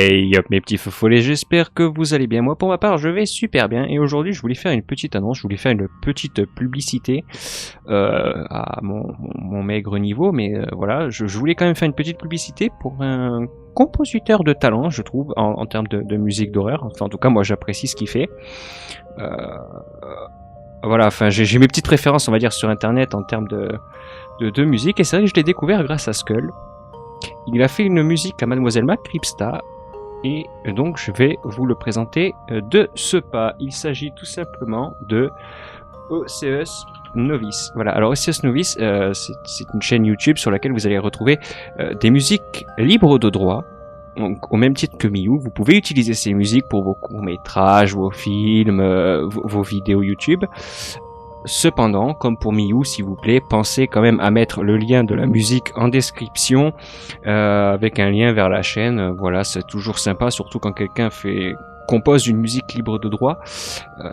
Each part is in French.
Hey, hop mes petits feux follets, j'espère que vous allez bien. Moi pour ma part je vais super bien et aujourd'hui je voulais faire une petite annonce, je voulais faire une petite publicité à mon maigre niveau, mais voilà, je voulais quand même faire une petite publicité pour un compositeur de talent, je trouve, en termes de musique d'horreur. Enfin en tout cas moi j'apprécie ce qu'il fait. Euh, voilà, enfin j'ai mes petites préférences on va dire sur internet en termes de musique et c'est vrai que je l'ai découvert grâce à Skull. Il a fait une musique à Mademoiselle Macripsta et donc je vais vous le présenter de ce pas. Il s'agit tout simplement de OCS Novice. Voilà, alors OCS Novice, c'est une chaîne YouTube sur laquelle vous allez retrouver des musiques libres de droit. Donc, au même titre que Miyu, vous pouvez utiliser ces musiques pour vos courts-métrages, vos films, vos vidéos YouTube. Cependant, comme pour Miyu, s'il vous plaît, pensez quand même à mettre le lien de la musique en description avec un lien vers la chaîne. Voilà, c'est toujours sympa, surtout quand quelqu'un compose une musique libre de droit.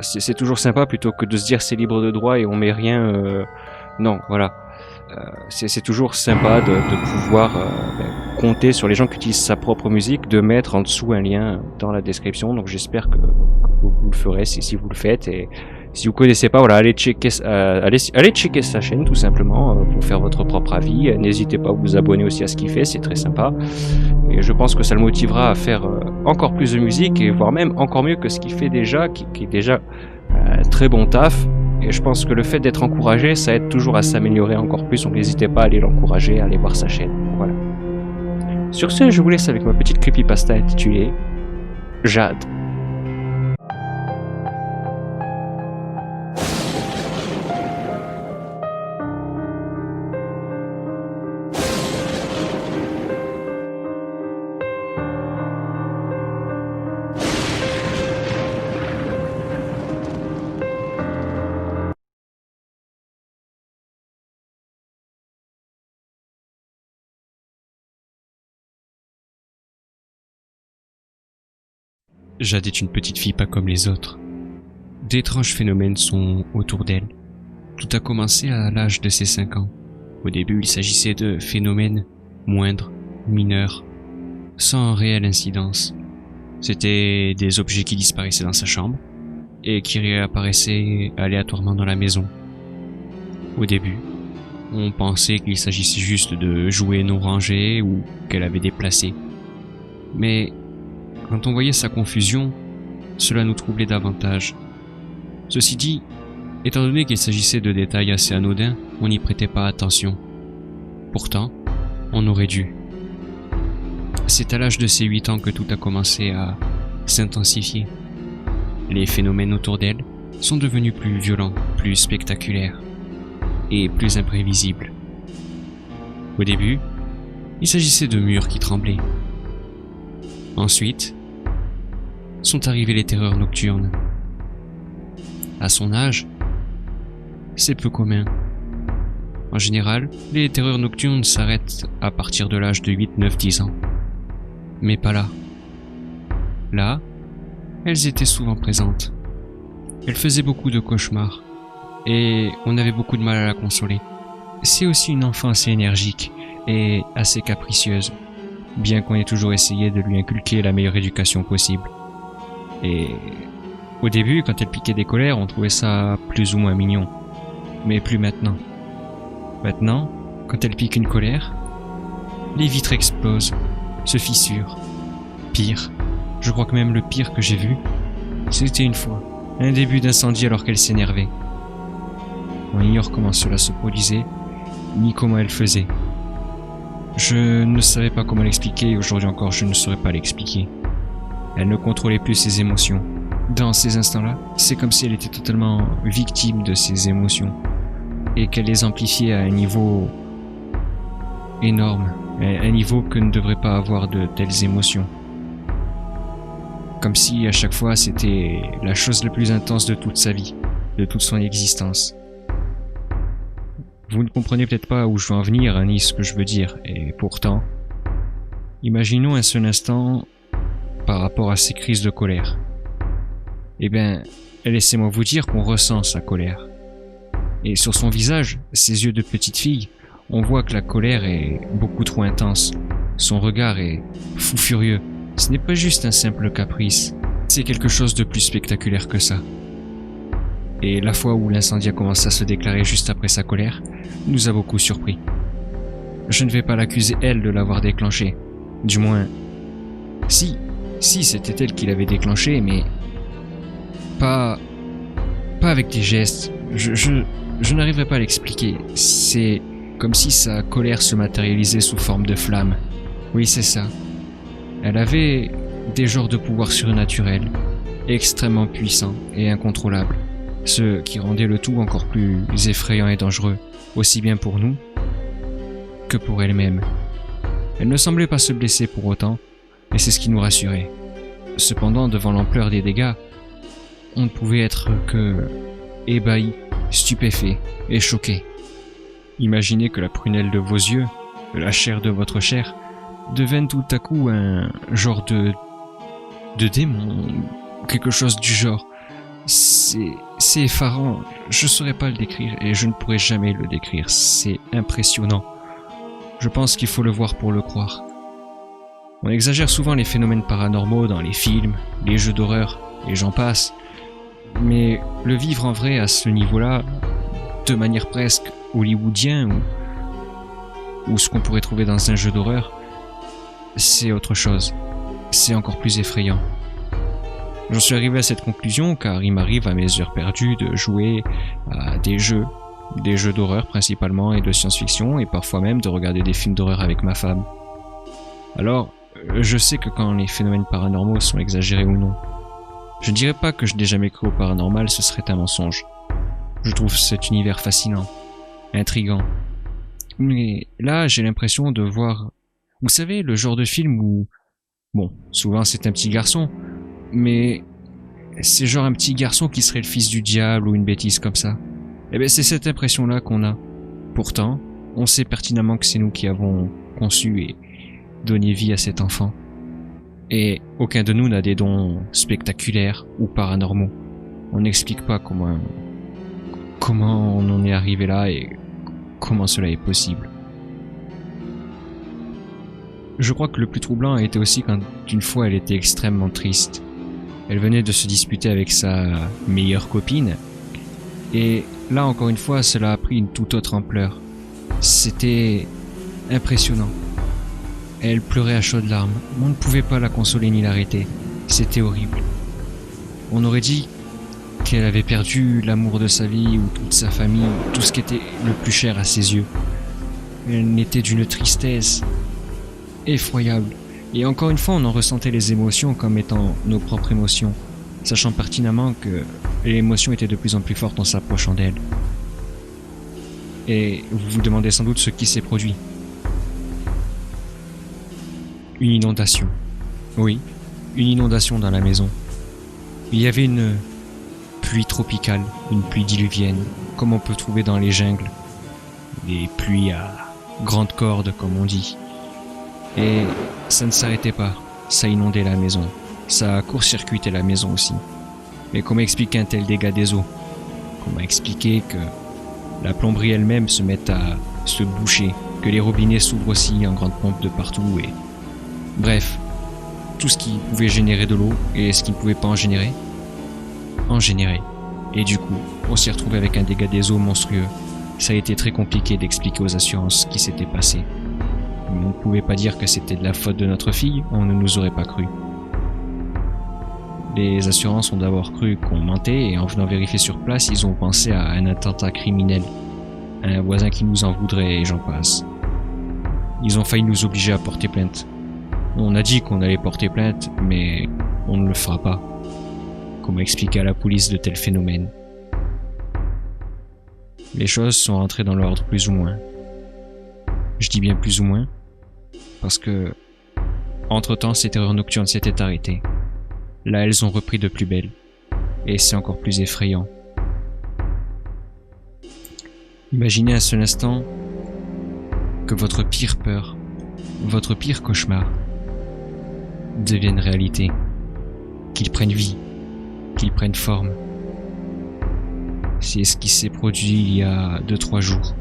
C'est toujours sympa plutôt que de se dire c'est libre de droit et on met rien. Non, voilà. C'est toujours sympa de pouvoir compter sur les gens qui utilisent sa propre musique, de mettre en dessous un lien dans la description. Donc j'espère que vous le ferez si vous le faites. Et si vous connaissez pas, voilà, allez checker sa chaîne tout simplement pour faire votre propre avis. N'hésitez pas à vous abonner aussi à ce qu'il fait, c'est très sympa. Et je pense que ça le motivera à faire encore plus de musique et voire même encore mieux que ce qu'il fait déjà, qui est déjà très bon taf. Et je pense que le fait d'être encouragé, ça aide toujours à s'améliorer encore plus. Donc n'hésitez pas à aller l'encourager, à aller voir sa chaîne. Voilà. Sur ce, je vous laisse avec ma petite creepypasta intitulée Jade. Jade est une petite fille pas comme les autres. D'étranges phénomènes sont autour d'elle. Tout a commencé à l'âge de ses 5 ans. Au début, il s'agissait de phénomènes moindres, mineurs, sans réelle incidence. C'était des objets qui disparaissaient dans sa chambre et qui réapparaissaient aléatoirement dans la maison. Au début, on pensait qu'il s'agissait juste de jouets non rangés ou qu'elle avait déplacés. Mais quand on voyait sa confusion, cela nous troublait davantage. Ceci dit, étant donné qu'il s'agissait de détails assez anodins, on n'y prêtait pas attention. Pourtant, on aurait dû. C'est à l'âge de ses 8 ans que tout a commencé à s'intensifier. Les phénomènes autour d'elle sont devenus plus violents, plus spectaculaires et plus imprévisibles. Au début, il s'agissait de murs qui tremblaient. Ensuite, sont arrivées les terreurs nocturnes. À son âge, c'est peu commun. En général, les terreurs nocturnes s'arrêtent à partir de l'âge de 8, 9, 10 ans. Mais pas là. Là, elles étaient souvent présentes. Elle faisait beaucoup de cauchemars, et on avait beaucoup de mal à la consoler. C'est aussi une enfant assez énergique et assez capricieuse, bien qu'on ait toujours essayé de lui inculquer la meilleure éducation possible. Et au début, quand elle piquait des colères, on trouvait ça plus ou moins mignon. Mais plus maintenant. Maintenant, quand elle pique une colère, les vitres explosent, se fissurent. Pire, je crois que même le pire que j'ai vu, c'était une fois, un début d'incendie alors qu'elle s'énervait. On ignore comment cela se produisait, ni comment elle faisait. Je ne savais pas comment l'expliquer et aujourd'hui encore je ne saurais pas l'expliquer. Elle ne contrôlait plus ses émotions. Dans ces instants-là, c'est comme si elle était totalement victime de ses émotions et qu'elle les amplifiait à un niveau énorme, un niveau que ne devrait pas avoir de telles émotions. Comme si à chaque fois c'était la chose la plus intense de toute sa vie, de toute son existence. Vous ne comprenez peut-être pas où je veux en venir, ni ce que je veux dire, et pourtant, imaginons un seul instant par rapport à ces crises de colère. Eh bien, laissez-moi vous dire qu'on ressent sa colère. Et sur son visage, ses yeux de petite fille, on voit que la colère est beaucoup trop intense. Son regard est fou furieux, Ce n'est pas juste un simple caprice, c'est quelque chose de plus spectaculaire que ça. Et la fois où l'incendie a commencé à se déclarer juste après sa colère, nous a beaucoup surpris. Je ne vais pas l'accuser elle de l'avoir déclenché. Du moins, si c'était elle qui l'avait déclenché, mais pas avec des gestes. Je n'arriverai pas à l'expliquer. C'est comme si sa colère se matérialisait sous forme de flamme. Oui, c'est ça. Elle avait des genres de pouvoirs surnaturels, extrêmement puissants et incontrôlables, ce qui rendait le tout encore plus effrayant et dangereux, aussi bien pour nous que pour elle-même. Elle ne semblait pas se blesser pour autant, et c'est ce qui nous rassurait. Cependant, devant l'ampleur des dégâts, on ne pouvait être que ébahi, stupéfait et choqué. Imaginez que la prunelle de vos yeux, la chair de votre chair, devienne tout à coup un genre de démon, quelque chose du genre. C'est effarant, je ne saurais pas le décrire et je ne pourrai jamais le décrire, c'est impressionnant. Je pense qu'il faut le voir pour le croire. On exagère souvent les phénomènes paranormaux dans les films, les jeux d'horreur, et j'en passe. Mais le vivre en vrai à ce niveau-là, de manière presque hollywoodienne, ou ce qu'on pourrait trouver dans un jeu d'horreur, c'est autre chose. C'est encore plus effrayant. J'en suis arrivé à cette conclusion car il m'arrive à mes heures perdues de jouer à des jeux d'horreur principalement et de science-fiction, et parfois même de regarder des films d'horreur avec ma femme. Alors, je sais que quand les phénomènes paranormaux sont exagérés ou non. Je ne dirais pas que je n'ai jamais cru au paranormal, ce serait un mensonge. Je trouve cet univers fascinant, intriguant. Mais là, j'ai l'impression de voir... Vous savez, le genre de film où... Bon, souvent c'est un petit garçon, mais c'est genre un petit garçon qui serait le fils du diable ou une bêtise comme ça. Eh bien, c'est cette impression-là qu'on a. Pourtant, on sait pertinemment que c'est nous qui avons conçu et donné vie à cet enfant. Et aucun de nous n'a des dons spectaculaires ou paranormaux. On n'explique pas comment on en est arrivé là et comment cela est possible. Je crois que le plus troublant a été aussi quand une fois elle était extrêmement triste. Elle venait de se disputer avec sa meilleure copine et là encore une fois cela a pris une toute autre ampleur. C'était impressionnant. Elle pleurait à chaudes larmes. On ne pouvait pas la consoler ni l'arrêter. C'était horrible. On aurait dit qu'elle avait perdu l'amour de sa vie ou toute sa famille, tout ce qui était le plus cher à ses yeux. Elle n'était d'une tristesse effroyable. Et encore une fois, on en ressentait les émotions comme étant nos propres émotions, sachant pertinemment que l'émotion était de plus en plus forte en s'approchant d'elle. Et vous vous demandez sans doute ce qui s'est produit. Une inondation. Oui, une inondation dans la maison. Il y avait une pluie tropicale, une pluie diluvienne, comme on peut trouver dans les jungles. Des pluies à grande corde, comme on dit. Et ça ne s'arrêtait pas, ça inondait la maison. Ça a court-circuité la maison aussi. Mais comment expliquer un tel dégât des eaux? Comment expliquer que la plomberie elle-même se mette à se boucher, que les robinets s'ouvrent aussi en grande pompe de partout et... Bref, tout ce qui pouvait générer de l'eau et ce qui ne pouvait pas en générait. Et du coup, on s'y retrouvait avec un dégât des eaux monstrueux. Ça a été très compliqué d'expliquer aux assurances ce qui s'était passé. On ne pouvait pas dire que c'était de la faute de notre fille, on ne nous aurait pas cru. Les assurances ont d'abord cru qu'on mentait et en venant vérifier sur place, ils ont pensé à un attentat criminel. Un voisin qui nous en voudrait et j'en passe. Ils ont failli nous obliger à porter plainte. On a dit qu'on allait porter plainte, mais on ne le fera pas. Comment expliquer à la police de tels phénomènes? Les choses sont rentrées dans l'ordre plus ou moins. Je dis bien plus ou moins, parce que, entre-temps, ces terreurs nocturnes s'étaient arrêtées. Là, elles ont repris de plus belle, et c'est encore plus effrayant. Imaginez un seul instant que votre pire peur, votre pire cauchemar, devienne réalité, qu'il prenne vie, qu'il prenne forme. C'est ce qui s'est produit il y a 2-3 jours.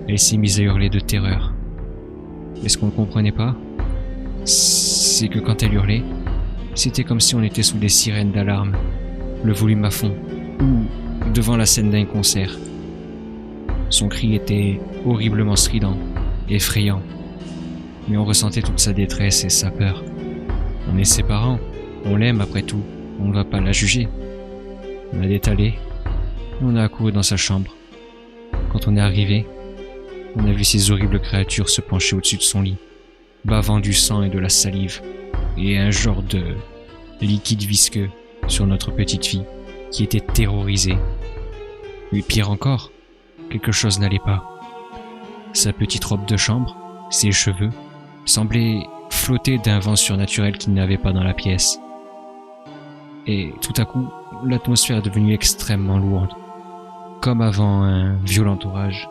Elle s'est mise à hurler de terreur. Est-ce qu'on ne comprenait pas? c'est que quand elle hurlait, c'était comme si on était sous des sirènes d'alarme, le volume à fond, ou devant la scène d'un concert. Son cri était horriblement strident, effrayant, mais on ressentait toute sa détresse et sa peur. On est ses parents, on l'aime après tout, on ne va pas la juger. On a détalé, on a accouru dans sa chambre. Quand on est arrivé, on a vu ces horribles créatures se pencher au-dessus de son lit, bavant du sang et de la salive, et un genre de liquide visqueux sur notre petite fille, qui était terrorisée. Mais pire encore, quelque chose n'allait pas. Sa petite robe de chambre, ses cheveux, semblaient flotter d'un vent surnaturel qu'il n'avait pas dans la pièce. Et tout à coup, l'atmosphère est devenue extrêmement lourde, comme avant un violent orage.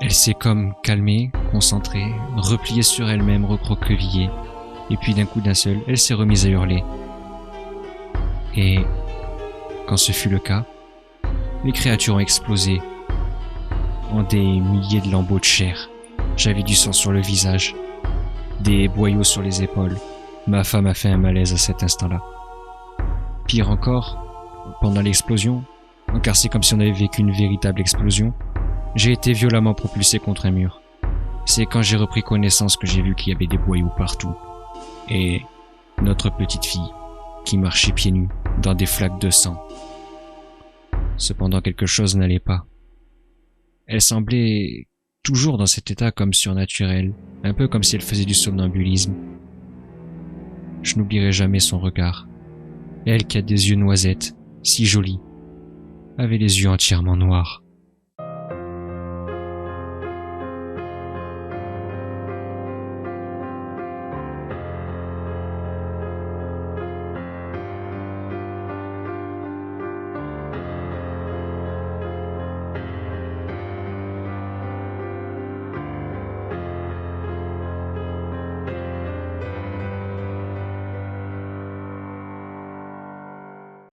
Elle s'est comme calmée, concentrée, repliée sur elle-même, recroquevillée, et puis d'un coup d'un seul, elle s'est remise à hurler. Et quand ce fut le cas, les créatures ont explosé en des milliers de lambeaux de chair. J'avais du sang sur le visage, des boyaux sur les épaules. Ma femme a fait un malaise à cet instant-là. Pire encore, pendant l'explosion, car c'est comme si on avait vécu une véritable explosion, j'ai été violemment propulsé contre un mur. C'est quand j'ai repris connaissance que j'ai vu qu'il y avait des boyaux partout. Et notre petite fille, qui marchait pieds nus, dans des flaques de sang. Cependant, quelque chose n'allait pas. Elle semblait toujours dans cet état comme surnaturel, un peu comme si elle faisait du somnambulisme. Je n'oublierai jamais son regard. Elle qui a des yeux noisettes, si jolis, avait les yeux entièrement noirs.